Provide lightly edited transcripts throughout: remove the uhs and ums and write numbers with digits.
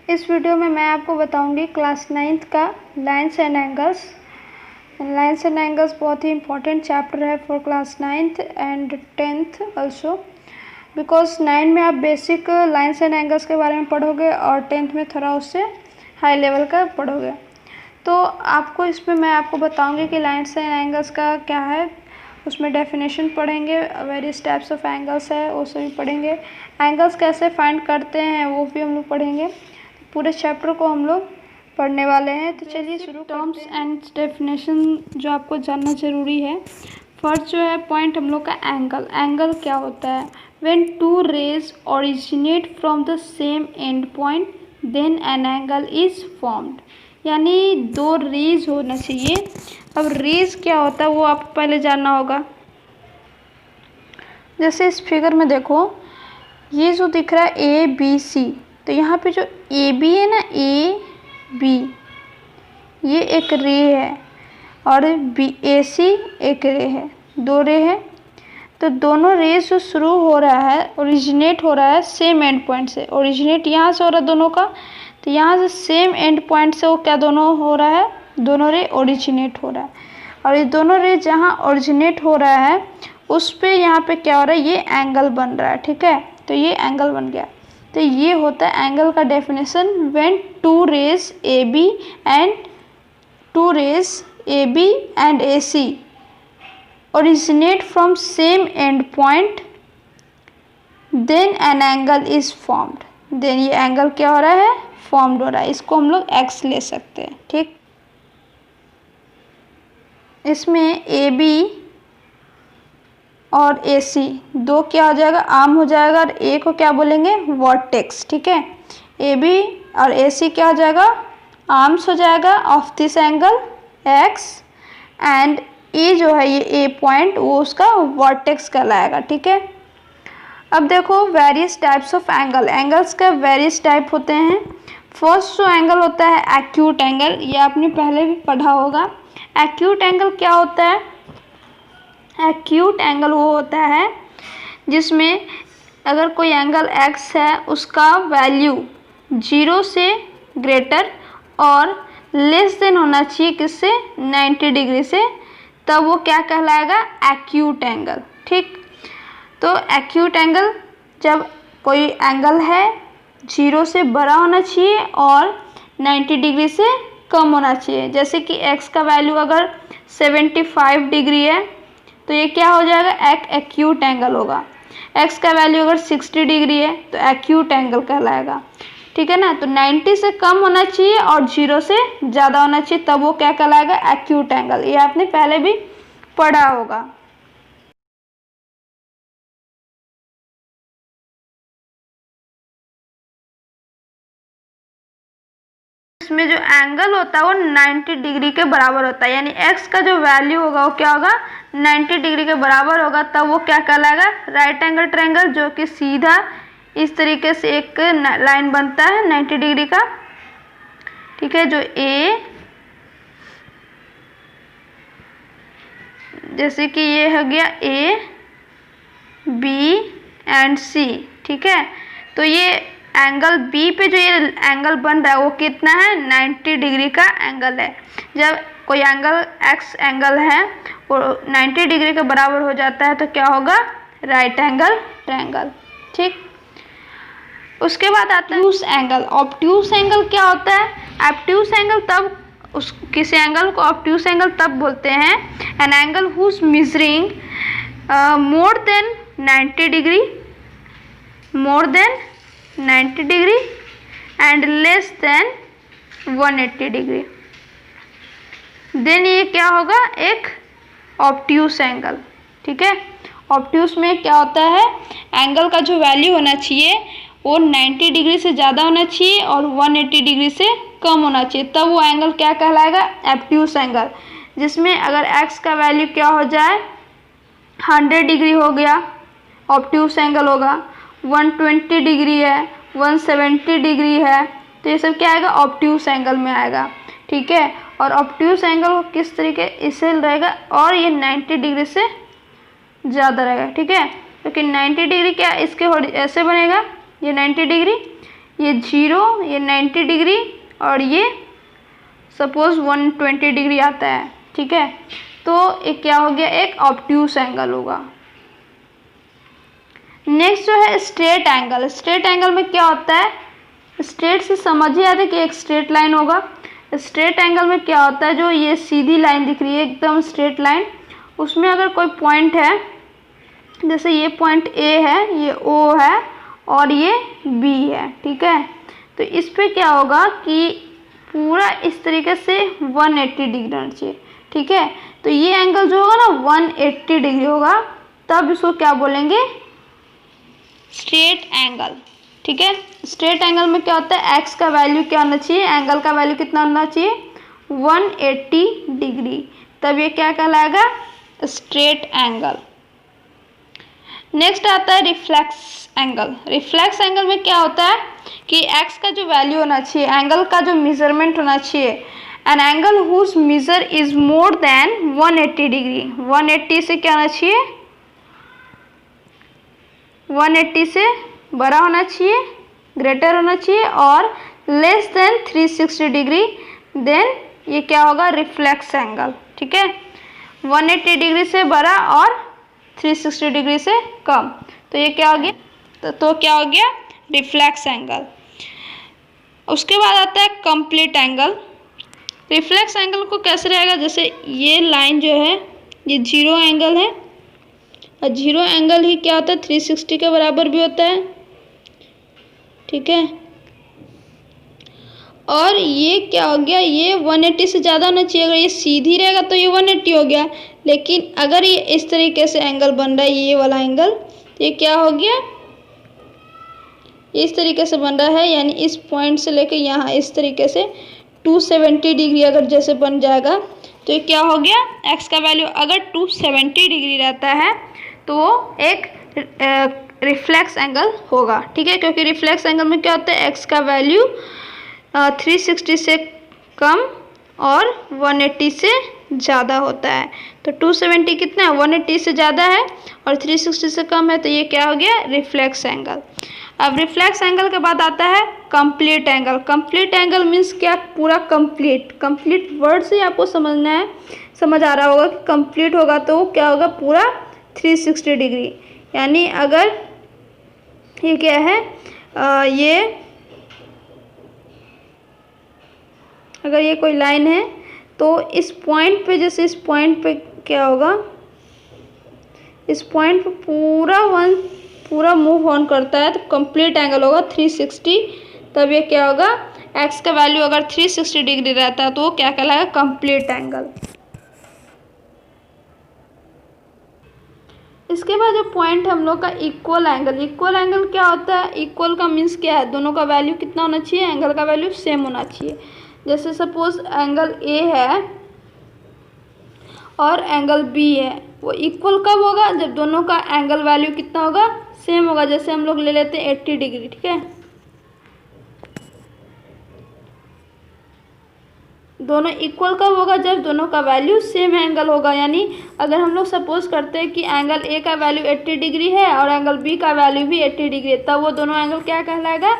इस वीडियो में मैं आपको बताऊंगी क्लास 9th का lines and angles. Lines and angles बहुत ही इंपॉर्टेंट चैप्टर है for class 9th and 10th also, because 9 में आप बेसिक लाइन्स एंड एंगल्स के बारे में पढ़ोगे और 10th में थोड़ा उससे हाई लेवल का पढ़ोगे। तो आपको इसमें मैं आपको बताऊंगी कि लाइन्स एंड एंगल्स का क्या है, उसमें डेफिनेशन पढ़ेंगे, वेरियस टाइप्स ऑफ एंगल्स है वो सभी पढ़ेंगे, एंगल्स कैसे फाइंड करते हैं वो भी हम लोग पढ़ेंगे। पूरे चैप्टर को हम लोग पढ़ने वाले हैं। तो चलिए शुरू। टर्म्स एंड डेफिनेशन जो आपको जानना ज़रूरी है। फर्स्ट जो है पॉइंट हम लोग का एंगल। एंगल क्या होता है? When two rays originate from the same end point then an angle is formed, यानी दो रेज होना चाहिए। अब रेज क्या होता है वो आपको पहले जानना होगा। जैसे इस फिगर में देखो, ये जो दिख रहा है ए बी सी, तो यहाँ पे जो ए बी है ना, ए बी ये एक रे है और बी ए सी एक रे है, दो रे है। तो दोनों रेस जो शुरू हो रहा है, ओरिजिनेट हो रहा है सेम एंड पॉइंट से। ओरिजिनेट यहाँ से हो रहा है दोनों का, तो यहाँ से सेम एंड पॉइंट से वो क्या दोनों हो रहा है, दोनों रे ओरिजिनेट हो रहा है। और ये दोनों रे जहाँ ओरिजिनेट हो रहा है उस पे यहाँ पे क्या हो रहा है, ये एंगल बन रहा है। ठीक है, तो ये एंगल बन गया। तो ये होता है एंगल का definition. When two rays A B and A C originate from same end point then an angle is formed. Then ये एंगल क्या हो रहा है, फॉर्म्ड हो रहा है। इसको हम लोग एक्स ले सकते हैं। ठीक, इसमें ए बी और ए सी दो क्या हो जाएगा, आर्म हो जाएगा, और ए को क्या बोलेंगे, वर्टेक्स। ठीक है, ए बी और ए सी क्या हो जाएगा, आर्म्स हो जाएगा of this angle X, and a जो है ये ए पॉइंट वो उसका वर्टेक्स कहलाएगा। ठीक है, अब देखो various types of angle. Angles का वेरियस टाइप होते हैं। फर्स्ट जो एंगल होता है एक्यूट एंगल, ये आपने पहले भी पढ़ा होगा। एक्यूट एंगल क्या होता है? एक्यूट एंगल वो होता है जिसमें अगर कोई एंगल x है उसका वैल्यू 0 से ग्रेटर और लेस देन होना चाहिए किससे, 90 डिग्री से, तब वो क्या कहलाएगा, एक्यूट एंगल। ठीक, तो एक्यूट एंगल जब कोई एंगल है 0 से बड़ा होना चाहिए और 90 डिग्री से कम होना चाहिए। जैसे कि x का वैल्यू अगर 75 डिग्री है तो ये क्या हो जाएगा, एक एक्यूट एंगल होगा। x का वैल्यू अगर 60 डिग्री है तो एक्यूट एंगल कहलाएगा। ठीक है ना, तो 90 से कम होना चाहिए और 0 से ज़्यादा होना चाहिए, तब वो क्या कहलाएगा, एक्यूट एंगल। ये आपने पहले भी पढ़ा होगा। इसमें जो एंगल होता है वो 90 डिग्री के बराबर होता है, यानी x का जो वैल्यू होगा वो क्या होगा, 90 डिग्री के बराबर होगा, तब वो क्या कहलाएगा, राइट एंगल ट्रायंगल, जो कि सीधा इस तरीके से एक लाइन बनता है 90 डिग्री का। ठीक है, जो ए, जैसे कि ये हो गया ए बी एंड सी। ठीक है, तो ये एंगल बी पे जो ये एंगल बन रहा है वो कितना है, 90 डिग्री का एंगल है। जब कोई एंगल एक्स एंगल है वो 90 डिग्री के बराबर हो जाता है तो क्या होगा, राइट एंगल ट्रायंगल। ठीक, उसके बाद आता है ऑब्ट्यूस एंगल। ऑब्ट्यूस एंगल क्या होता है? ऑब्ट्यूस एंगल तब उस किसी एंगल को ऑब्ट्यूस एंगल तब बोलते हैं, an angle whose measuring more than 90 degree, more than 90 degree and less than 180 degree, then ये क्या होगा, एक ऑब्ट्यूस एंगल। ठीक है, ऑब्ट्यूस में क्या होता है, एंगल का जो वैल्यू होना चाहिए वो 90 डिग्री से ज़्यादा होना चाहिए और 180 डिग्री से कम होना चाहिए, तब वो एंगल क्या कहलाएगा, ऑब्ट्यूस एंगल। जिसमें अगर x का वैल्यू क्या हो जाए, 100 डिग्री हो गया, ऑब्ट्यूस एंगल होगा। 120 डिग्री है, 170 डिग्री है, तो ये सब क्या आएगा, ऑब्ट्यूस एंगल में आएगा। ठीक है, और ऑब्ट्यूस एंगल किस तरीके इससे रहेगा, और ये 90 डिग्री से ज़्यादा रहेगा। ठीक है, क्योंकि 90 डिग्री क्या इसके ऐसे बनेगा, ये 90 डिग्री, ये 0, ये 90 डिग्री और ये सपोज 120 डिग्री आता है, ठीक है। तो ये क्या हो गया, एक ऑब्ट्यूस एंगल होगा। नेक्स्ट जो है स्ट्रेट एंगल। स्ट्रेट एंगल में क्या होता है, स्ट्रेट से समझ ही आता है कि एक स्ट्रेट लाइन होगा। स्ट्रेट एंगल में क्या होता है, जो ये सीधी लाइन दिख रही है एकदम स्ट्रेट लाइन, उसमें अगर कोई पॉइंट है, जैसे ये पॉइंट ए है, ये ओ है और ये बी है, ठीक है। तो इस पे क्या होगा कि पूरा इस तरीके से 180 डिग्री होना चाहिए, ठीक है। तो ये एंगल जो होगा ना 180 डिग्री होगा, तब इसको क्या बोलेंगे, स्ट्रेट एंगल, ठीक है। स्ट्रेट एंगल में क्या होता है, एक्स का वैल्यू क्या होना चाहिए, एंगल का वैल्यू कितना होना चाहिए, 180 डिग्री, तब ये क्या कहलाएगा, स्ट्रेट एंगल। नेक्स्ट आता है रिफ्लेक्स एंगल। रिफ्लेक्स एंगल में क्या होता है कि एक्स का जो वैल्यू होना चाहिए, एंगल का जो मेजरमेंट होना चाहिए, an angle whose measure is more than 180 degree, 180 से क्या होना चाहिए, 180 से बड़ा होना चाहिए, ग्रेटर होना चाहिए, और लेस देन 360 डिग्री, देन ये क्या होगा, रिफ्लेक्स एंगल, ठीक है। 180 डिग्री से बड़ा और 360 डिग्री से कम, तो ये क्या हो गया, तो क्या हो गया, रिफ्लेक्स एंगल। उसके बाद आता है कंप्लीट एंगल। रिफ्लेक्स एंगल को कैसे रहेगा, जैसे ये लाइन जो है ये 0 एंगल है, और 0 एंगल ही क्या होता है, 360 के बराबर भी होता है, ठीक है। और ये क्या हो गया, ये 180 से ज़्यादा होना चाहिए। अगर ये सीधी रहेगा तो ये 180 हो गया, लेकिन अगर ये इस तरीके से एंगल बन रहा है, ये वाला एंगल, ये क्या हो गया, इस तरीके से बन रहा है, यानी इस पॉइंट से लेकर यहाँ इस तरीके से 270 डिग्री अगर जैसे बन जाएगा, तो ये क्या हो गया, एक्स का वैल्यू अगर 270 डिग्री रहता है तो वो एक रिफ्लेक्स एंगल होगा, ठीक है। क्योंकि रिफ्लेक्स एंगल में क्या होता है, एक्स का वैल्यू 360 से कम और 180 से ज़्यादा होता है। तो 270 कितना है, 180 से ज़्यादा है और 360 से कम है, तो ये क्या हो गया, रिफ्लेक्स एंगल। अब रिफ्लेक्स एंगल के बाद आता है complete angle. Complete angle means क्या, पूरा कंप्लीट वर्ड से आपको समझना है, समझ आ रहा होगा कि कंप्लीट होगा तो क्या होगा, पूरा 360 डिग्री। यानी अगर ये क्या है, ये अगर ये कोई लाइन है तो इस पॉइंट पे, जैसे इस पॉइंट पे क्या होगा, इस पॉइंट पे पूरा मूव ऑन करता है, तो कंप्लीट एंगल होगा 360। तब ये क्या होगा, एक्स का वैल्यू अगर 360 डिग्री रहता है तो वो क्या कहलाएगा, कंप्लीट एंगल। इसके बाद जो पॉइंट है हम लोग का इक्वल एंगल। इक्वल एंगल क्या होता है, इक्वल का मीन्स क्या है, दोनों का वैल्यू कितना होना चाहिए, एंगल का वैल्यू सेम होना चाहिए। जैसे सपोज एंगल ए है और एंगल बी है, वो इक्वल कब होगा, जब दोनों का एंगल वैल्यू कितना होगा, सेम होगा। जैसे हम लोग ले लेते हैं 80 डिग्री, ठीक है। दोनों इक्वल कब होगा, जब दोनों का वैल्यू सेम एंगल होगा। यानी अगर हम लोग सपोज करते हैं कि एंगल ए का वैल्यू 80 डिग्री है और एंगल बी का वैल्यू भी 80 डिग्री है, तब वो दोनों एंगल क्या कहलाएगा,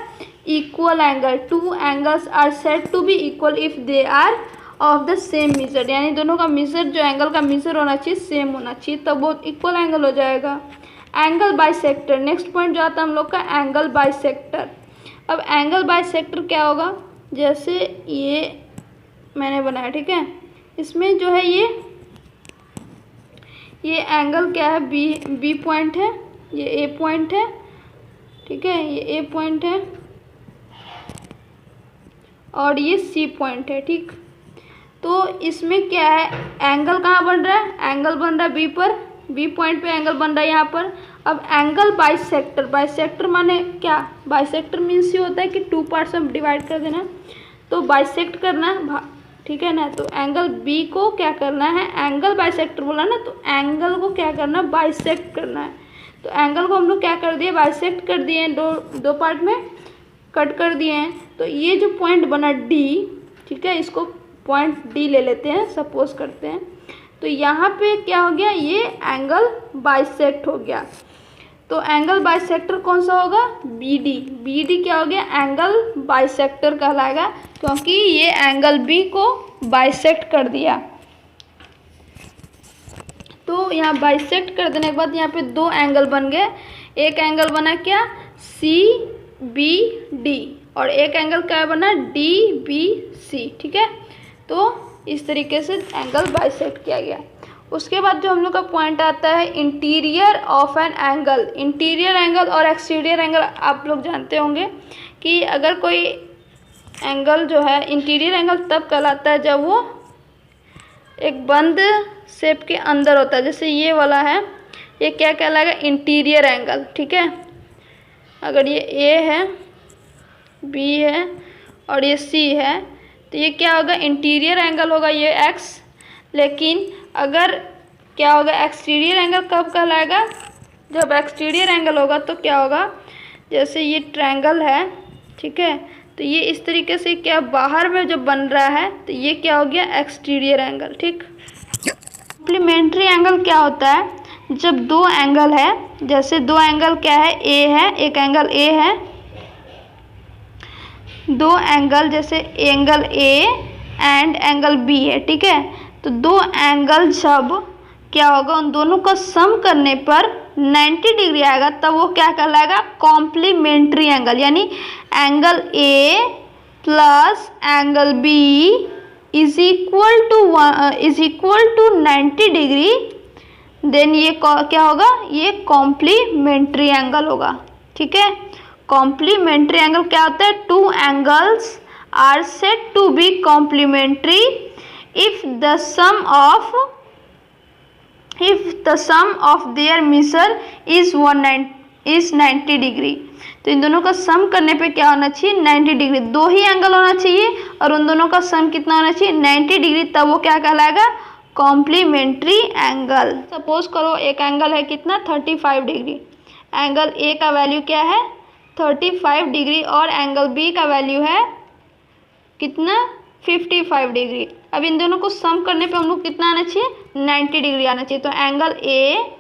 equal angle. Two angles are said to be equal if they are of the same measure. यानी दोनों का मेजर, जो एंगल का मेजर होना चाहिए, सेम होना चाहिए, तब वो इक्वल एंगल हो जाएगा। एंगल बाइसेक्टर, नेक्स्ट पॉइंट जो आता है हम लोग का एंगल बाइसेक्टर। अब एंगल बाइसेक्टर क्या होगा, जैसे ये मैंने बनाया, ठीक है, इसमें जो है ये एंगल क्या है, बी पॉइंट है, ये ए पॉइंट है, ठीक है, ये ए पॉइंट है और ये सी पॉइंट है, ठीक। तो इसमें क्या है, एंगल कहाँ बन रहा है, एंगल बन रहा है बी पर, बी पॉइंट पे एंगल बन रहा है यहाँ पर। अब एंगल बाइसेक्टर, बाइसेक्टर माने क्या, बाइसेक्टर मीन्स ये होता है कि 2 पार्ट्स में डिवाइड कर देना, तो बाइसेक्ट करना, ठीक है ना। तो एंगल बी को क्या करना है, एंगल बाइसेक्टर बोला ना, तो एंगल को क्या करना, बाइसेक्ट करना है। तो एंगल को हम लोग क्या कर दिए, बाइसेक्ट कर दिए, दो पार्ट में कट कर दिए हैं। तो ये जो पॉइंट बना डी, ठीक है, इसको पॉइंट डी ले लेते हैं, सपोज करते हैं। तो यहाँ पे क्या हो गया, ये एंगल बाइसेक्ट हो गया। तो एंगल बाइसेक्टर कौन सा होगा, बी डी। बी डी क्या हो गया, एंगल बाइसेक्टर कहलाएगा, क्योंकि ये एंगल बी को बाइसेक्ट कर दिया। तो यहाँ बाइसेक्ट कर देने के बाद यहाँ पे दो एंगल बन गए। एक एंगल बना क्या, सी बी डी, और एक एंगल क्या बना, डी बी सी। ठीक है, तो इस तरीके से एंगल बाइसेक्ट किया गया। उसके बाद जो हम लोग का पॉइंट आता है interior of an angle. Interior angle और एक्सटीरियर एंगल आप लोग जानते होंगे कि अगर कोई एंगल जो है, इंटीरियर एंगल तब कहलाता है जब वो एक बंद शेप के अंदर होता है। जैसे ये वाला है, ये क्या कहलाएगा, इंटीरियर एंगल। ठीक है, अगर ये ए है, बी है और ये सी है, तो ये क्या होगा, इंटीरियर एंगल होगा, ये एक्स। लेकिन अगर क्या होगा, एक्सटीरियर एंगल कब कहलाएगा, जब एक्सटीरियर एंगल होगा तो क्या होगा, जैसे ये ट्रायंगल है, ठीक है, तो ये इस तरीके से क्या बाहर में जब बन रहा है तो ये क्या हो गया, एक्सटीरियर एंगल। ठीक, कॉम्प्लीमेंट्री एंगल क्या होता है, जब दो एंगल है, जैसे दो एंगल क्या है, ए है, एक एंगल ए है, दो एंगल जैसे angle A and angle B है। ठीक है, तो दो एंगल जब क्या होगा, उन दोनों का सम करने पर 90 डिग्री आएगा, तब वो क्या कहलाएगा, कॉम्प्लीमेंट्री एंगल। यानी angle A plus angle B is equal to 90 degree, then ये क्या होगा, ये कॉम्प्लीमेंट्री एंगल होगा। ठीक है, कॉम्प्लीमेंट्री एंगल क्या होता है, two angles are said to be complementary if the sum of their measure is 90 degree. तो इन दोनों का सम करने पे क्या होना चाहिए, 90 डिग्री। दो ही एंगल होना चाहिए और उन दोनों का सम कितना होना चाहिए, 90 डिग्री, तब वो क्या कहलाएगा, कॉम्प्लीमेंट्री एंगल। सपोज करो एक एंगल है कितना, 35 डिग्री। एंगल ए का वैल्यू क्या है, 35 डिग्री, और एंगल बी का वैल्यू है कितना, 55 डिग्री। अब इन दोनों को सम करने पे हम लोग कितना आना चाहिए, 90 डिग्री आना चाहिए। तो angle A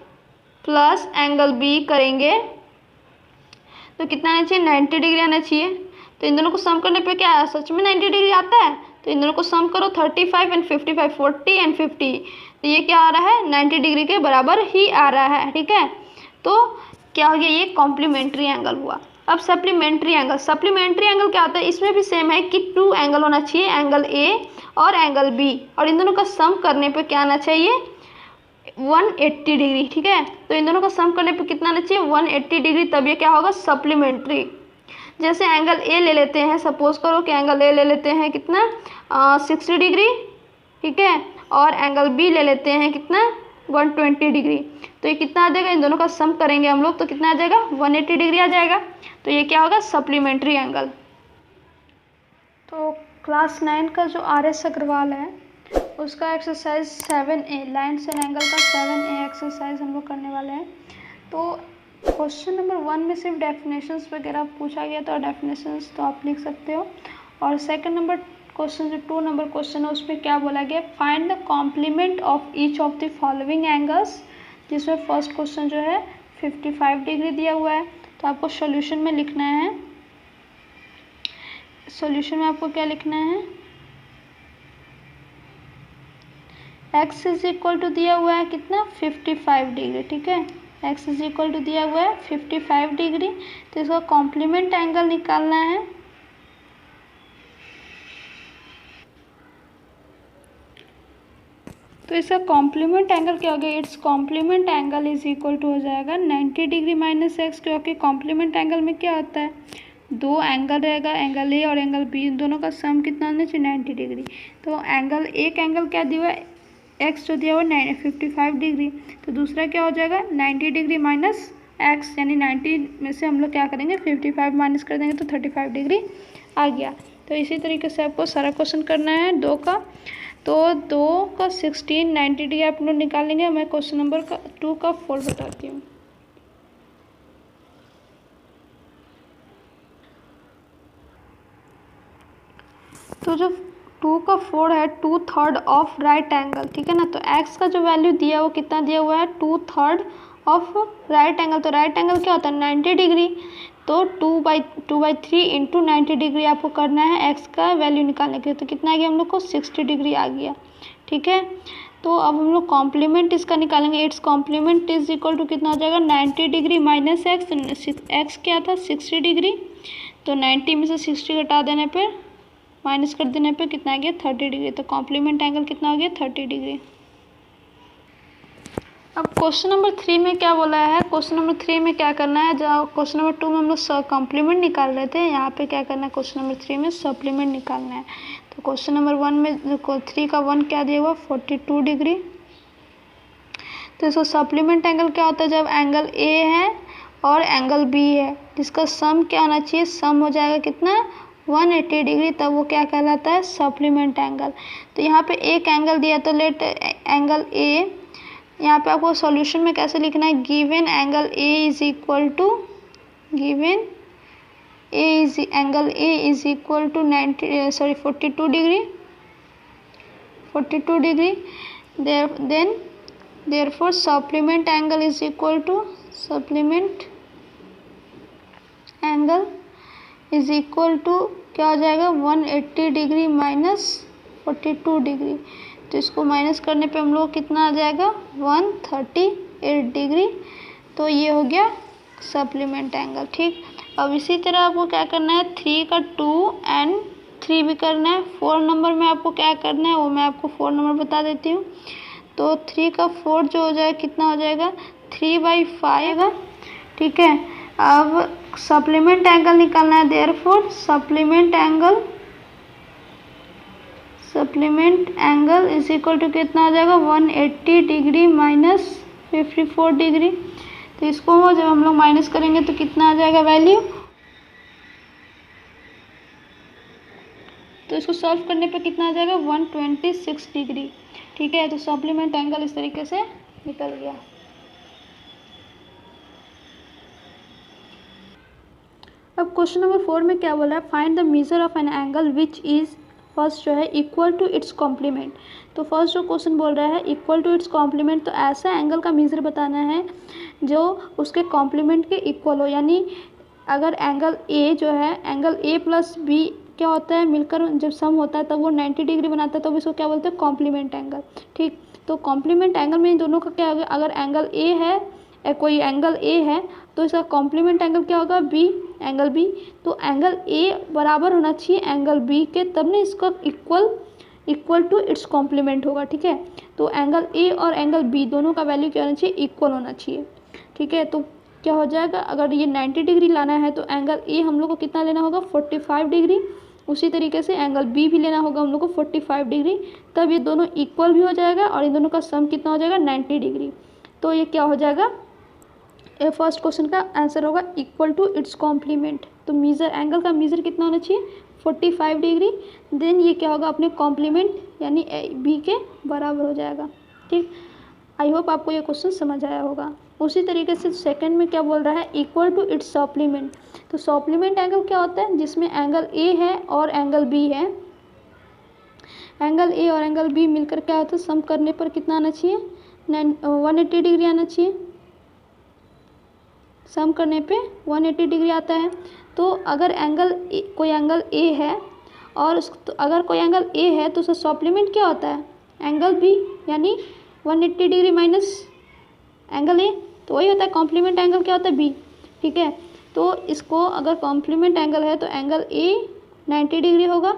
plus angle B करेंगे तो कितना आना चाहिए, 90 डिग्री आना चाहिए। तो इन दोनों को सम करने पे क्या सच में 90 डिग्री आता है। तो इन दोनों को सम करो, 35 एंड 55, 40 एंड 50, तो ये क्या आ रहा है, 90 डिग्री के बराबर ही आ रहा है। ठीक है, तो क्या हो गया, ये कॉम्प्लीमेंट्री एंगल हुआ। अब सप्लीमेंट्री एंगल, सप्लीमेंट्री एंगल क्या होता है, इसमें भी सेम है कि टू एंगल होना चाहिए, एंगल ए और एंगल बी, और इन दोनों का सम करने पे क्या आना चाहिए, 180 डिग्री। ठीक है, तो इन दोनों का सम करने पे कितना आना चाहिए, 180 डिग्री, तब ये क्या होगा, सप्लीमेंट्री। जैसे एंगल ए ले लेते हैं, सपोज करो कि एंगल ए ले लेते हैं कितना, 60 डिग्री। ठीक है, और एंगल बी ले लेते हैं कितना, 120 डिग्री। तो ये कितना आ जाएगा, इन दोनों का सम करेंगे हम लोग तो कितना आ जाएगा, 180 डिग्री आ जाएगा। तो ये क्या होगा, सप्लीमेंट्री एंगल। तो क्लास 9 का जो RS अग्रवाल है उसका exercise 7A, lines and angle का 7A एक्सरसाइज हम लोग करने वाले हैं। तो क्वेश्चन नंबर 1 में सिर्फ डेफिनेशंस वगैरह पूछा गया, तो डेफिनेशंस तो आप लिख सकते हो। और सेकंड नंबर क्वेश्चन, जो 2 नंबर क्वेश्चन है, उसमें क्या बोला गया, find the complement of each of the following angles, जिसमें फर्स्ट क्वेश्चन जो है 55 डिग्री दिया हुआ है। तो आपको सॉल्यूशन में लिखना है, सॉल्यूशन में आपको क्या लिखना है, x इज इक्वल टू दिया हुआ है कितना, 55 डिग्री। ठीक है, x इज इक्वल टू दिया हुआ है 55 डिग्री। तो इसका कॉम्प्लीमेंट एंगल निकालना है। तो इसका कॉम्प्लीमेंट एंगल क्या हो गया, its complement angle is equal to हो जाएगा 90 डिग्री माइनस x, क्योंकि कॉम्प्लीमेंट एंगल में क्या होता है, दो एंगल रहेगा, एंगल ए और एंगल बी, दोनों का सम कितना होना चाहिए, 90 डिग्री। तो एंगल एक एंगल क्या दिया हुआ है, एक्स जो दिया हुआ है 55 डिग्री, तो दूसरा क्या हो जाएगा 90 डिग्री माइनस एक्स, यानी 90 में से हम लोग क्या करेंगे 55 माइनस कर देंगे तो 35 डिग्री आ गया। तो इसी तरीके से आपको सारा क्वेश्चन करना है 2 का। तो 2 का 16 90 डिग्री आप लोग निकालेंगे। मैं क्वेश्चन नंबर 2 का 4 बताती हूँ। तो जो 2 का 4 है 2/3 ऑफ राइट एंगल, ठीक है ना। तो x का जो वैल्यू दिया वो कितना दिया हुआ है 2/3 ऑफ राइट एंगल, तो राइट एंगल क्या होता है 90 डिग्री, तो 2/3 इंटू 90 डिग्री आपको करना है एक्स का वैल्यू निकालने के लिए। तो कितना आ गया हम लोग को 60 डिग्री आ गया, ठीक है। तो अब हम लोग कॉम्प्लीमेंट इसका निकालेंगे, its complement is equal to कितना हो जाएगा 90 डिग्री माइनस एक्स, एक्स क्या था 60 डिग्री, तो 90 में से 60 घटा देने पर माइनस कर देने पे कितना आ गया 30 डिग्री, तो कॉम्प्लीमेंट एंगल कितना हो गया 30 डिग्री। अब क्वेश्चन नंबर 3 में क्या बोला है, क्वेश्चन नंबर 3 में क्या करना है, जो क्वेश्चन नंबर 2 में हम लोग कॉम्प्लीमेंट निकाल रहे थे, यहाँ पे क्या करना है क्वेश्चन नंबर 3 में सप्लीमेंट निकालना है। तो क्वेश्चन नंबर 1 में 3 का 1 क्या दिया हुआ 42 डिग्री। तो इसको सप्लीमेंट एंगल क्या होता है, जब एंगल ए है और एंगल बी है जिसका सम क्या होना चाहिए, सम हो जाएगा कितना 180 डिग्री, तब वो क्या कहलाता है सप्लीमेंट एंगल। तो यहाँ पे एक एंगल दिया, तो लेट एंगल ए, यहाँ पे आपको सॉल्यूशन में कैसे लिखना है, given angle A is equal to given angle A is equal to 42 degree, 42 degree, then therefore supplement angle is equal to supplement angle is equal to क्या हो जाएगा 180 डिग्री माइनस 42 डिग्री। तो इसको माइनस करने पे हम लोग कितना आ जाएगा 138 डिग्री। तो ये हो गया सप्लीमेंट एंगल, ठीक। अब इसी तरह आपको क्या करना है 3 का 2 एंड 3 भी करना है। 4 नंबर में आपको क्या करना है वो मैं आपको 4 नंबर बता देती हूँ। तो 3 का 4 जो हो जाएगा कितना हो जाएगा 3/5, ठीक है। अब सप्लीमेंट एंगल निकालना है, therefore supplement angle is equal to कितना हो जाएगा 180 डिग्री माइनस 54 डिग्री। तो इसको जब हम लोग माइनस करेंगे तो कितना आ जाएगा वैल्यू, तो इसको सॉल्व करने पे कितना आ जाएगा 126 डिग्री, ठीक है। तो सप्लीमेंट एंगल इस तरीके से निकल गया। अब क्वेश्चन नंबर 4 में क्या बोला है, find the measure of an angle which is first जो है इक्वल टू इट्स कॉम्प्लीमेंट। तो फर्स्ट जो क्वेश्चन बोल रहा है इक्वल टू इट्स कॉम्प्लीमेंट, तो ऐसा एंगल का मेजर बताना है जो उसके कॉम्प्लीमेंट के इक्वल हो। यानी अगर एंगल ए जो है एंगल ए प्लस बी क्या होता है मिलकर जब सम होता है तब वो 90 डिग्री बनाता है, तब इसको क्या बोलते हैं कॉम्प्लीमेंट एंगल, ठीक। तो कॉम्प्लीमेंट एंगल में इन दोनों का क्या होगा, अगर एंगल ए है कोई एंगल ए है तो इसका कॉम्प्लीमेंट एंगल क्या होगा बी, एंगल बी। तो एंगल ए बराबर होना चाहिए एंगल बी के, तब ना इसका इक्वल टू इट्स कॉम्प्लीमेंट होगा, ठीक है। तो एंगल ए और एंगल बी दोनों का वैल्यू क्या होना चाहिए इक्वल होना चाहिए, ठीक है। तो क्या हो जाएगा, अगर ये 90 डिग्री लाना है तो एंगल ए हम लोग को कितना लेना होगा 45 डिग्री, उसी तरीके से एंगल बी भी लेना होगा हम लोग को 45 डिग्री, तब ये दोनों इक्वल भी हो जाएगा और इन दोनों का सम कितना हो जाएगा 90 डिग्री। तो ये क्या हो जाएगा, ये फर्स्ट क्वेश्चन का आंसर होगा इक्वल टू इट्स कॉम्प्लीमेंट। तो मीजर एंगल का मीजर कितना होना चाहिए 45 डिग्री, देन ये क्या होगा अपने कॉम्प्लीमेंट यानी बी के बराबर हो जाएगा, ठीक। आई होप आपको ये क्वेश्चन समझ आया होगा। उसी तरीके से सेकंड में क्या बोल रहा है इक्वल टू इट्स सप्लीमेंट। तो सप्लीमेंट एंगल क्या होता है, जिसमें एंगल ए है और एंगल बी है, एंगल ए और एंगल बी मिलकर क्या होता है सम करने पर कितना आना चाहिए 180 डिग्री आना चाहिए, सम करने पे 180 डिग्री आता है। तो अगर कोई एंगल ए है और तो अगर कोई एंगल ए है तो उसका सप्लीमेंट क्या होता है एंगल बी, यानी 180 डिग्री माइनस एंगल ए, तो वही होता है कॉम्प्लीमेंट एंगल क्या होता है बी, ठीक है। तो इसको अगर कॉम्प्लीमेंट एंगल है तो एंगल ए 90 डिग्री होगा,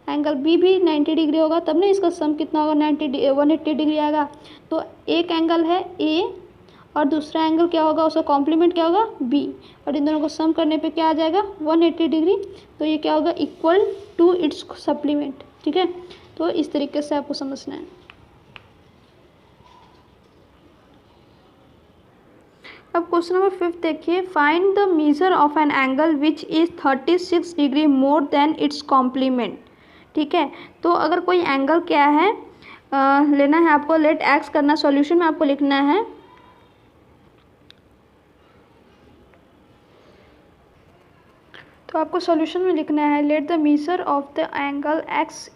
एंगल बी भी 90 डिग्री होगा, तब ना इसका सम कितना होगा 180 डिग्री आएगा। तो एक एंगल है ए और दूसरा एंगल क्या होगा उसका कॉम्प्लीमेंट क्या होगा बी, और इन दोनों को सम करने पे क्या आ जाएगा 180 डिग्री। तो ये क्या होगा इक्वल टू इट्स सप्लीमेंट, ठीक है। तो इस तरीके से आपको समझना है। अब क्वेश्चन नंबर 5 देखिए, find the measure of an angle which is 36 degree more than its complement, ठीक है। तो अगर कोई एंगल क्या है लेना है आपको, लेट एक्स करना, सॉल्यूशन में आपको लिखना है तो आपको सॉल्यूशन में लिखना है let the measure of the angle x,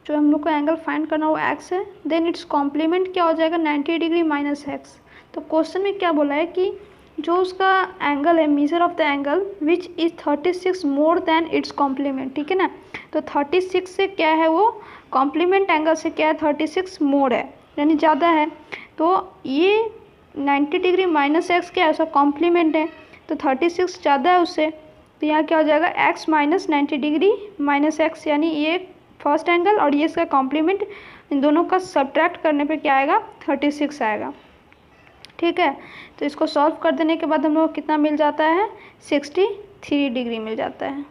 जो हम लोग को एंगल फाइंड करना वो एक्स है, देन इट्स कॉम्प्लीमेंट क्या हो जाएगा 90 डिग्री माइनस एक्स। तो क्वेश्चन में क्या बोला है कि जो उसका एंगल है, measure of the angle which is 36 more than its complement, ठीक है ना। तो 36 से क्या है, वो कॉम्प्लीमेंट एंगल से क्या है, 36 मोर है, यानी ज़्यादा है। तो ये 90 डिग्री माइनस एक्स क्या है, उसका कॉम्प्लीमेंट है, तो 36 ज़्यादा है उससे। तो यहाँ क्या हो जाएगा, x minus 90 degree minus x, यानी ये फर्स्ट एंगल और ये इसका कॉम्प्लीमेंट, इन दोनों का सब्ट्रैक्ट करने पे क्या आएगा, 36 आएगा, ठीक है। तो इसको सॉल्व कर देने के बाद हम लोग कितना मिल जाता है, 63 डिग्री मिल जाता है।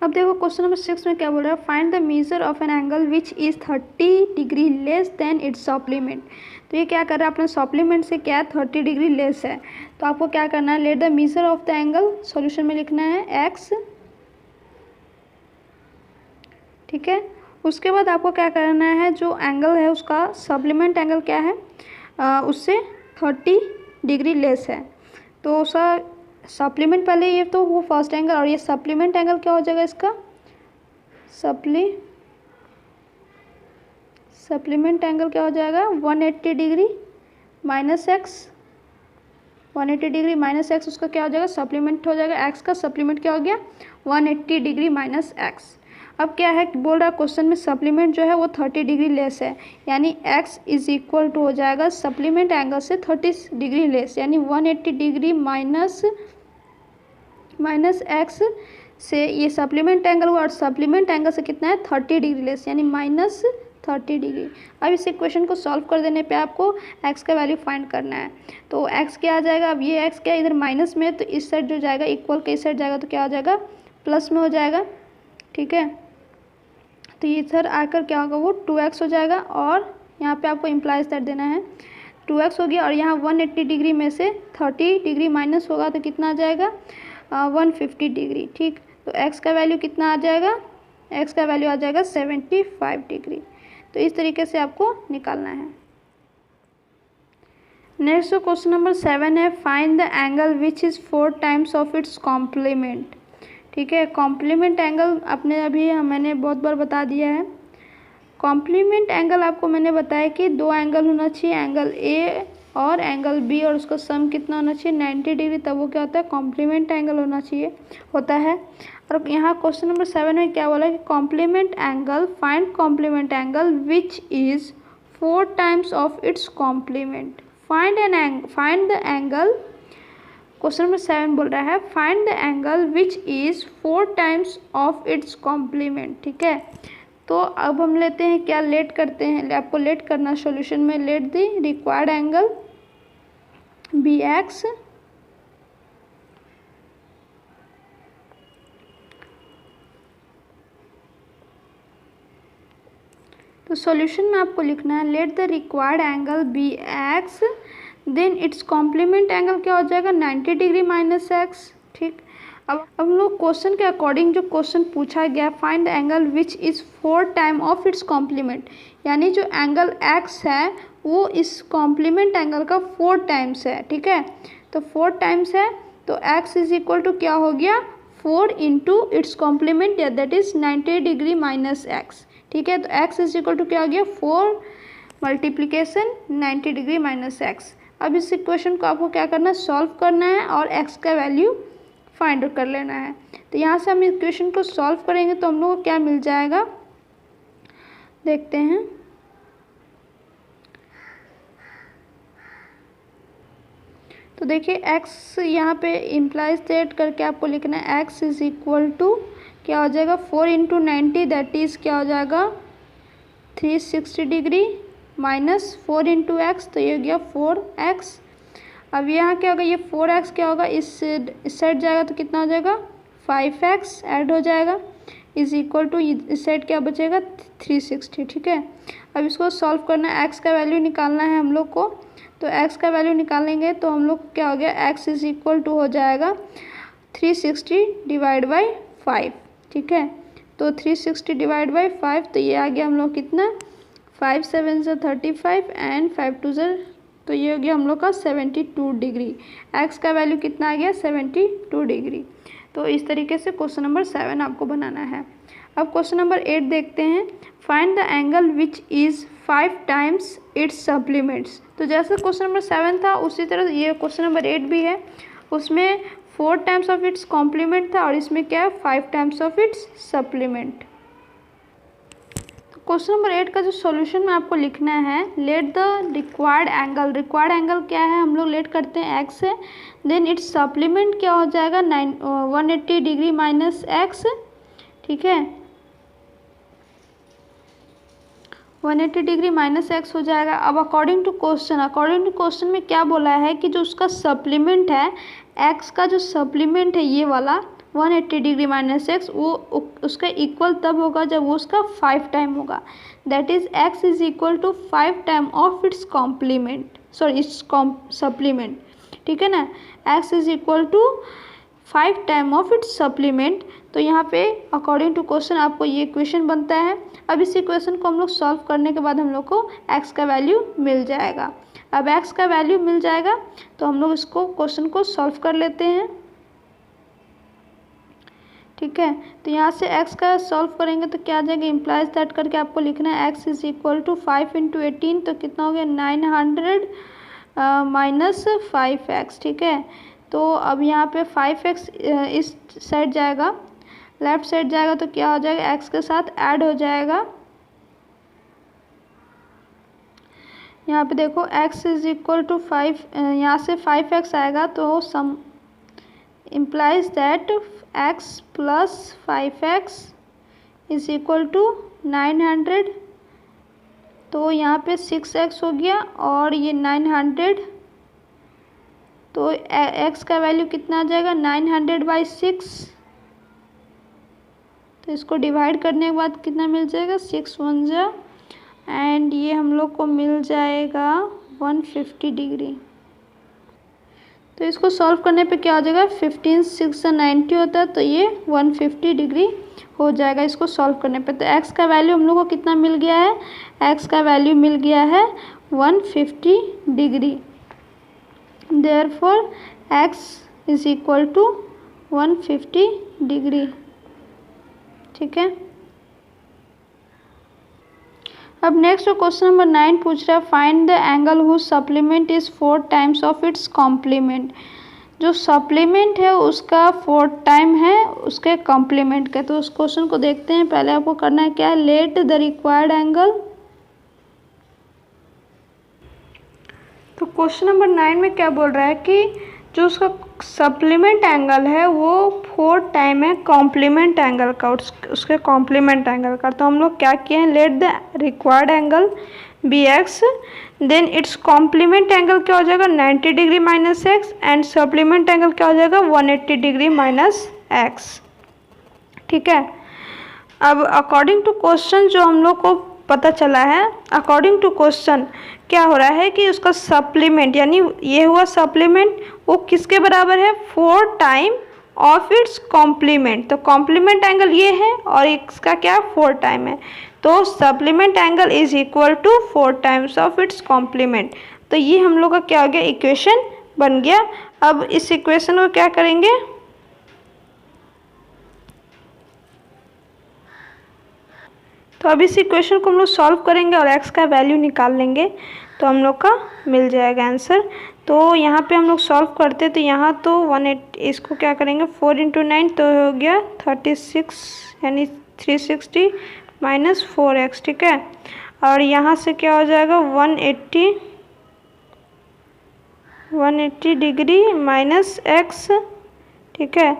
अब देखो क्वेश्चन नंबर 6 में क्या बोल रहा है, find the measure of an angle which is 30 degree less than it's supplement. तो ये क्या कर रहा है, अपने सप्लीमेंट से क्या 30 डिग्री लेस है। तो आपको क्या करना है, let the measure of the angle, solution में लिखना है एक्स, ठीक है। उसके बाद आपको क्या करना है, जो एंगल है उसका सप्लीमेंट एंगल क्या है, उससे 30 डिग्री लेस है। तो उसका सप्लीमेंट, पहले ये तो वो फर्स्ट एंगल और ये सप्लीमेंट एंगल क्या हो जाएगा इसका, सप्लीमेंट एंगल क्या हो जाएगा, 180 degree minus x, 180 degree minus x, उसका क्या हो जाएगा, सप्लीमेंट हो जाएगा, एक्स का सप्लीमेंट क्या हो गया, 180 डिग्री माइनस एक्स। अब क्या है, बोल रहा है क्वेश्चन में सप्लीमेंट जो है वो 30 डिग्री लेस है, यानी x इज इक्वल टू हो जाएगा सप्लीमेंट एंगल से 30 डिग्री लेस, यानी 180 डिग्री माइनस एक्स से ये सप्लीमेंट एंगल हुआ, और सप्लीमेंट एंगल से कितना है, 30 डिग्री लेस, यानी माइनस 30 डिग्री। अब इस इक्वेशन को सॉल्व कर देने पे आपको x का वैल्यू फाइंड करना है। तो x क्या आ जाएगा, अब ये x क्या है, इधर माइनस में, तो इस साइड जो जाएगा इक्वल के इस साइड जाएगा, तो क्या हो जाएगा, प्लस में हो जाएगा, ठीक है। तो ये इधर आकर क्या होगा, वो 2x हो जाएगा, और यहाँ पे आपको इम्प्लाइज कर देना है, 2x हो गया, और यहाँ 180 डिग्री में से 30 डिग्री माइनस होगा तो कितना आ जाएगा, 150 डिग्री, ठीक। तो x का वैल्यू कितना आ जाएगा, x का वैल्यू आ जाएगा 75 डिग्री। तो इस तरीके से आपको निकालना है। नेक्स्ट क्वेश्चन नंबर 7 है, find the angle which is 4 times of its complement, ठीक है। कॉम्प्लीमेंट एंगल आपने अभी मैंने बहुत बार बता दिया है। कॉम्प्लीमेंट एंगल आपको मैंने बताया कि 2 एंगल होना चाहिए, एंगल ए और एंगल बी, और उसका सम कितना होना चाहिए, 90 डिग्री, तब वो क्या होता है, कॉम्प्लीमेंट एंगल होता है। और यहाँ क्वेश्चन नंबर 7 में क्या बोला कि complement angle, find complement angle which is 4 times of its complement, find the angle, question number 7 बोल रहा है find the angle which is 4 times of its complement, ठीक है। तो अब हम लेते हैं क्या, लेट करते हैं, आपको लेट करना सॉल्यूशन में, let the required angle be x, तो सॉल्यूशन में आपको लिखना है let the required angle be x, then its complement angle क्या हो जाएगा, 90 डिग्री माइनस एक्स, ठीक। अब हम लोग क्वेश्चन के अकॉर्डिंग जो क्वेश्चन पूछा गया, find the angle which is 4 time of its complement, यानी जो एंगल एक्स है वो इस कॉम्प्लीमेंट एंगल का 4 टाइम्स है, ठीक है। तो 4 टाइम्स है, तो एक्स इज इक्वल टू क्या हो गया, 4 इंटू इट्स कॉम्प्लीमेंट, या that is 90 degree minus x, ठीक है। तो एक्स इज इक्वल टू क्या हो गया, 4 मल्टीप्लीकेशन 90 डिग्री माइनस एक्स। अब इस इक्वेशन को आपको क्या करना है, सॉल्व करना है और एक्स का वैल्यू फाइंड आउट कर लेना है। तो यहाँ से हम इक्वेशन को सॉल्व करेंगे तो हम लोग को क्या मिल जाएगा, देखते हैं। तो देखिए x यहाँ पे इम्प्लाइज दैट करके आपको लिखना है, x इज इक्वल टू क्या हो जाएगा, 4 इंटू 90, दैट इज़ क्या हो जाएगा 360 डिग्री माइनस 4 इंटू एक्स, तो ये हो गया 4x। अब यहाँ क्या होगा, ये 4x क्या होगा, इस साइड जाएगा तो कितना हो जाएगा 5x ऐड हो जाएगा, इज इक्वल टू इस साइड क्या बचेगा 360, ठीक है। अब इसको सॉल्व करना है, x का वैल्यू निकालना है हम लोग को। तो x का वैल्यू निकालेंगे तो हम लोग क्या हो गया, x इज इक्वल टू हो जाएगा 360 डिवाइड बाई 5, ठीक है। तो 360 डिवाइड बाई 5, तो ये आ गया हम लोग कितना, 5 7 से 35 एंड 5 2 से, तो ये हो गया हम लोग का 72 डिग्री। x का वैल्यू कितना आ गया 72 डिग्री। तो इस तरीके से क्वेश्चन नंबर 7 आपको बनाना है। अब क्वेश्चन नंबर 8 देखते हैं। Find the angle which is 5 times it's supplements. तो जैसे क्वेश्चन नंबर 7 था उसी तरह ये क्वेश्चन नंबर 8 भी है। उसमें 4 टाइम्स ऑफ इट्स कॉम्प्लीमेंट था और इसमें क्या है 5 टाइम्स ऑफ इट्स सप्लीमेंट। तो क्वेश्चन नंबर 8 का जो सॉल्यूशन में आपको लिखना है, लेट द रिक्वायर्ड एंगल क्या है, हम लोग लेट करते हैं एक्स है, देन इट्स सप्लीमेंट क्या हो जाएगा 180 डिग्री माइनस एक्स, ठीक है 180 डिग्री माइनस एक्स हो जाएगा। अब अकॉर्डिंग टू क्वेश्चन में क्या बोला है कि जो उसका सप्लीमेंट है एक्स का जो सप्लीमेंट है ये वाला 180 डिग्री माइनस एक्स वो उसका इक्वल तब होगा जब वो उसका 5 टाइम होगा। That is x is equal to 5 time of its complement its supplement, ठीक है ना। X is equal to 5 time of its supplement. तो यहाँ पे अकॉर्डिंग टू क्वेश्चन आपको ये इक्वेशन बनता है। अब इस इक्वेशन को हम लोग सॉल्व करने के बाद हम लोग को x का वैल्यू मिल जाएगा। अब x का वैल्यू मिल जाएगा तो हम लोग इसको क्वेश्चन को सॉल्व कर लेते हैं, ठीक है। तो यहाँ से x का सॉल्व करेंगे तो क्या आ जाएगा, इम्प्लाइज दैट करके आपको लिखना है x is equal to 5 into 18 तो कितना हो गया 900 माइनस 5x, ठीक है। तो अब यहाँ पे 5x इस साइड जाएगा, लेफ्ट साइड जाएगा तो क्या हो जाएगा x के साथ ऐड हो जाएगा। यहाँ पे देखो x इज इक्वल टू 5, यहाँ से 5x आएगा तो sum implies that x plus 5x is equal to 900। तो यहाँ पे 6x हो गया और ये 900, तो x का वैल्यू कितना आ जाएगा 900/6। तो इसको डिवाइड करने के बाद कितना मिल जाएगा 6 1 जा एंड ये हम लोग को मिल जाएगा 150 डिग्री। तो इसको सॉल्व करने पे क्या हो जाएगा 15 6 90 होता है तो ये 150 डिग्री हो जाएगा इसको सॉल्व करने पे। तो x का वैल्यू हम लोग को कितना मिल गया है, x का वैल्यू मिल गया है 150 degree. Therefore x is equal to 150 degree, ठीक है। अब नेक्स्ट क्वेश्चन नंबर 9 पूछ रहा है find the angle whose supplement is 4 times of its complement. जो सप्लीमेंट है उसका 4 टाइम है उसके कॉम्प्लीमेंट का। तो उस क्वेश्चन को देखते हैं। पहले आपको करना है क्या है, लेट द रिक्वायर्ड एंगल। तो क्वेश्चन नंबर 9 में क्या बोल रहा है कि जो उसका सप्लीमेंट एंगल है वो 4 टाइम है कॉम्प्लीमेंट एंगल का, उसके कॉम्प्लीमेंट एंगल का। तो हम लोग क्या किए हैं, let the required angle be x, then its complement angle क्या हो जाएगा 90 degree minus x and supplement angle क्या हो जाएगा 180 डिग्री माइनस एक्स, ठीक है। अब अकॉर्डिंग टू क्वेश्चन जो हम लोग को पता चला है, अकॉर्डिंग टू क्वेश्चन क्या हो रहा है कि उसका सप्लीमेंट यानी ये हुआ सप्लीमेंट वो किसके बराबर है 4 टाइम ऑफ इट्स कॉम्प्लीमेंट। तो कॉम्प्लीमेंट एंगल ये है और इसका क्या 4 टाइम है। तो supplement angle is equal to 4 times of its complement. तो ये हम लोग का क्या हो गया इक्वेशन बन गया। अब इस इक्वेशन को क्या करेंगे, तो अब इस इक्वेशन को हम लोग सॉल्व करेंगे और x का वैल्यू निकाल लेंगे तो हम लोग का मिल जाएगा आंसर। तो यहाँ पे हम लोग सॉल्व करते तो यहाँ तो 180 इसको क्या करेंगे 4 इंटू 9 तो हो गया 36 यानी 360 माइनस 4x, ठीक है। और यहाँ से क्या हो जाएगा 180 डिग्री माइनस x, ठीक है।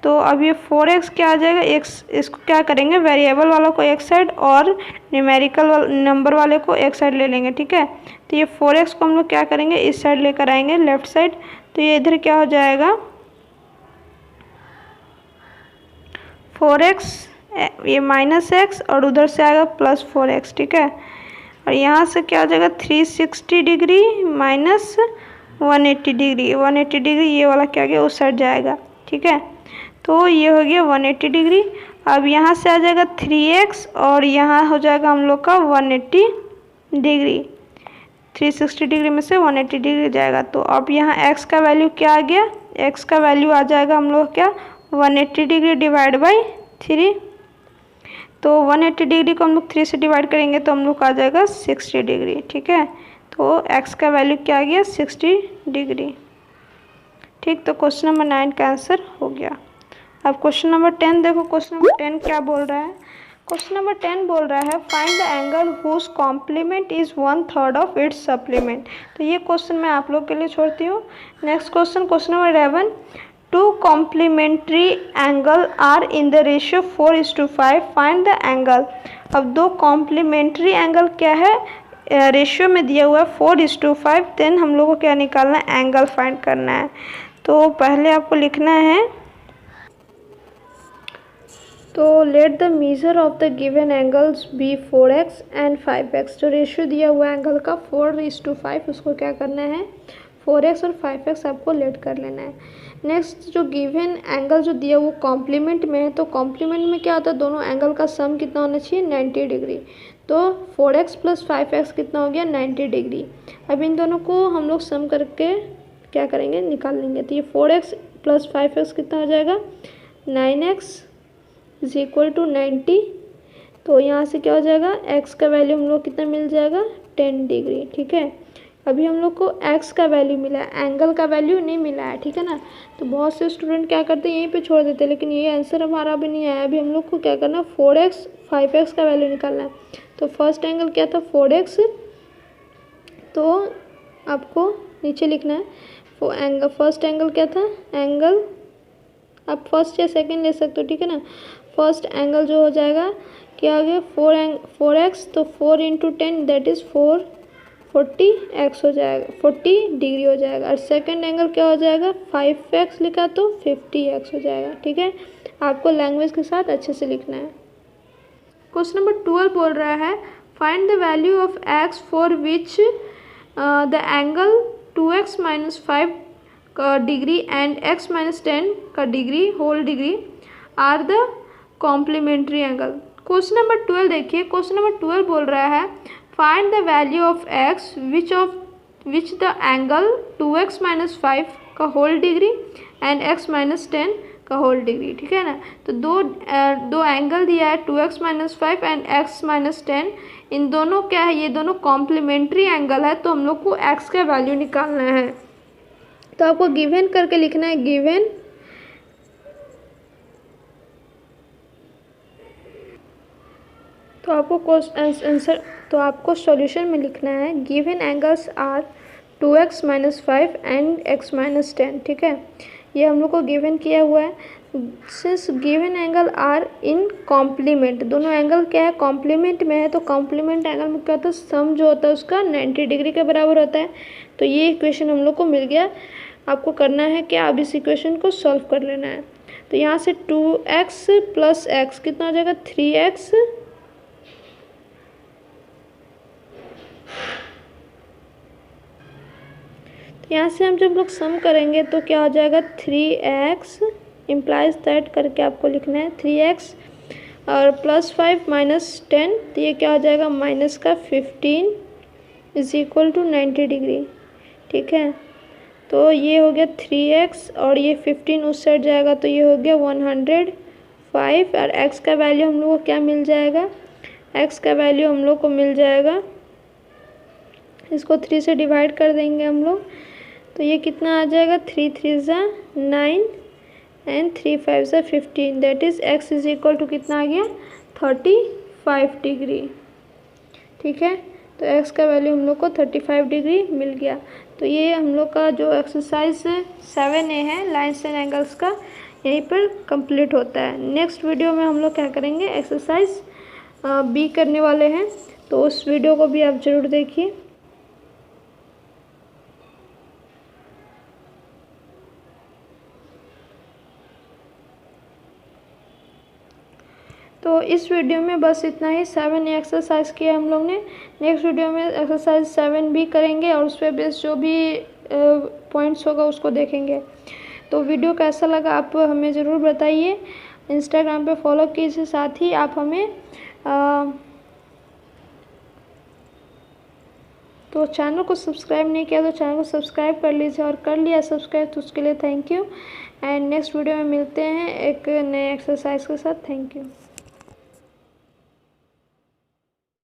तो अब ये 4x क्या आ जाएगा, x इसको क्या करेंगे वेरिएबल वालों को एक साइड और न्यूमेरिकल नंबर वाले को एक साइड ले लेंगे, ठीक है। तो ये 4x को हम लोग क्या करेंगे इस साइड लेकर आएंगे लेफ्ट साइड। तो ये इधर क्या हो जाएगा 4x ये माइनस x और उधर से आएगा प्लस 4x, ठीक है। और यहाँ से क्या हो जाएगा 360 डिग्री माइनस 180 डिग्री, 180 डिग्री ये वाला क्या गया उस साइड जाएगा, ठीक है। तो ये हो गया 180 डिग्री। अब यहाँ से आ जाएगा 3x और यहाँ हो जाएगा हम लोग का 180 डिग्री, 360 डिग्री में से 180 डिग्री जाएगा। तो अब यहाँ x का वैल्यू क्या आ गया, x का वैल्यू आ जाएगा हम लोग क्या 180 डिग्री डिवाइड बाई 3। तो 180 डिग्री को हम लोग 3 से डिवाइड करेंगे तो हम लोग को आ जाएगा 60 डिग्री। ठीक है, तो x का वैल्यू क्या आ गया 60 डिग्री। ठीक, तो क्वेश्चन नंबर 9 का आंसर हो गया। अब क्वेश्चन नंबर 10 देखो, क्वेश्चन नंबर 10 क्या बोल रहा है। क्वेश्चन नंबर 10 बोल रहा है find the angle whose complement is 1/3 of its supplement. तो ये क्वेश्चन मैं आप लोग के लिए छोड़ती हूँ। Next question, question number 11, two complementary angle are in the ratio 4:5, find the angle. अब दो कॉम्प्लीमेंट्री एंगल क्या है, रेशियो में दिया हुआ है 4:5, देन हम लोग को क्या निकालना है, एंगल फाइंड करना है। तो पहले आपको लिखना है, तो let the measure of the given angles be 4x and 5x। जो रेशियो दिया हुआ है एंगल का 4:5, उसको क्या करना है 4x और 5x आपको लेट कर लेना है। नेक्स्ट, जो गिवन एंगल जो दिया वो कॉम्प्लीमेंट में है, तो कॉम्प्लीमेंट में क्या होता है, दोनों एंगल का सम कितना होना चाहिए 90 डिग्री। तो 4x + 5x कितना हो गया 90 डिग्री। अब इन दोनों को हम लोग सम करके क्या करेंगे, निकाल लेंगे। तो ये 4x + 5x कितना हो जाएगा 9x = 90। तो यहाँ से क्या हो जाएगा, x का वैल्यू हम लोग कितना मिल जाएगा 10 डिग्री। ठीक है, अभी हम लोग को x का वैल्यू मिला है, एंगल का वैल्यू नहीं मिला है। ठीक है ना, तो बहुत से स्टूडेंट क्या करते हैं यहीं पे छोड़ देते हैं, लेकिन ये आंसर हमारा अभी नहीं आया। अभी हम लोग को क्या करना है 4x 5x का वैल्यू निकालना है। तो फर्स्ट एंगल क्या था 4x, तो आपको नीचे लिखना है एंगल, फर्स्ट एंगल क्या था, एंगल आप फर्स्ट या सेकेंड ले सकते हो। ठीक है ना, फर्स्ट एंगल जो हो जाएगा क्या हो गया 4x, तो 4 × 10 दैट इज़ 40x हो जाएगा, 40 डिग्री हो जाएगा। और सेकंड एंगल क्या हो जाएगा 5x लिखा तो 50x हो जाएगा। ठीक है, आपको लैंग्वेज के साथ अच्छे से लिखना है। क्वेश्चन नंबर 12 बोल रहा है find the value of x for which the angle 2x - 5 का डिग्री एंड x - 10 का degree whole degree are the complementary angle. Question number 12 देखिए, क्वेश्चन नंबर 12 बोल रहा है find the value of x which the angle 2x - 5 का whole degree and x - 10 का whole degree. ठीक है ना, तो दो एंगल दिया है 2x - 5 एंड x - 10, इन दोनों क्या है, ये दोनों कॉम्प्लीमेंट्री एंगल है, तो हम लोग को x का वैल्यू निकालना है। तो आपको गिवन करके लिखना है, गिवन तो आपको सॉल्यूशन में लिखना है given angles are 2x - 5 and x - 10। ठीक है, ये हम लोग को गिवन किया हुआ है। Since given angle are in complement, दोनों एंगल क्या है कॉम्प्लीमेंट में है, तो कॉम्प्लीमेंट एंगल में क्या होता है, सम जो होता है उसका 90 डिग्री के बराबर होता है। तो ये इक्वेशन हम लोग को मिल गया। आपको करना है क्या, अब इस इक्वेशन को सॉल्व कर लेना है। तो यहाँ से 2x + x कितना हो जाएगा 3x, यहाँ से हम जब लोग सम करेंगे तो क्या हो जाएगा 3x इम्प्लाइज दैट करके आपको लिखना है 3x और +5 - 10, तो ये क्या हो जाएगा -15 = 90 डिग्री। ठीक है, तो ये हो गया 3x और ये 15 उस साइड जाएगा तो ये हो गया 105। और x का वैल्यू हम लोग को क्या मिल जाएगा, x का वैल्यू हम लोग को मिल जाएगा, इसको 3 से डिवाइड कर देंगे हम लोग, तो ये कितना आ जाएगा 3 × 3 = 9 एंड 3 × 5 = 15, दैट इज़ x = कितना आ गया 35 डिग्री। ठीक है, तो x का वैल्यू हम लोग को 35 डिग्री मिल गया। तो ये हम लोग का जो एक्सरसाइज 7A है लाइन्स एंड एंगल्स का, यहीं पर कंप्लीट होता है। नेक्स्ट वीडियो में हम लोग क्या करेंगे, एक्सरसाइज B करने वाले हैं, तो उस वीडियो को भी आप ज़रूर देखिए। तो इस वीडियो में बस इतना ही, 7A एक्सरसाइज किया हम लोग ने। नेक्स्ट वीडियो में एक्सरसाइज 7B करेंगे और उस पर बेस जो भी पॉइंट्स होगा उसको देखेंगे। तो वीडियो कैसा लगा आप हमें ज़रूर बताइए। इंस्टाग्राम पे फॉलो कीजिए, साथ ही आप हमें तो चैनल को सब्सक्राइब नहीं किया तो चैनल को सब्सक्राइब कर लीजिए, और कर लिया सब्सक्राइब तो उसके लिए thank you. And next video में मिलते हैं एक नए एक्सरसाइज के साथ। Thank you.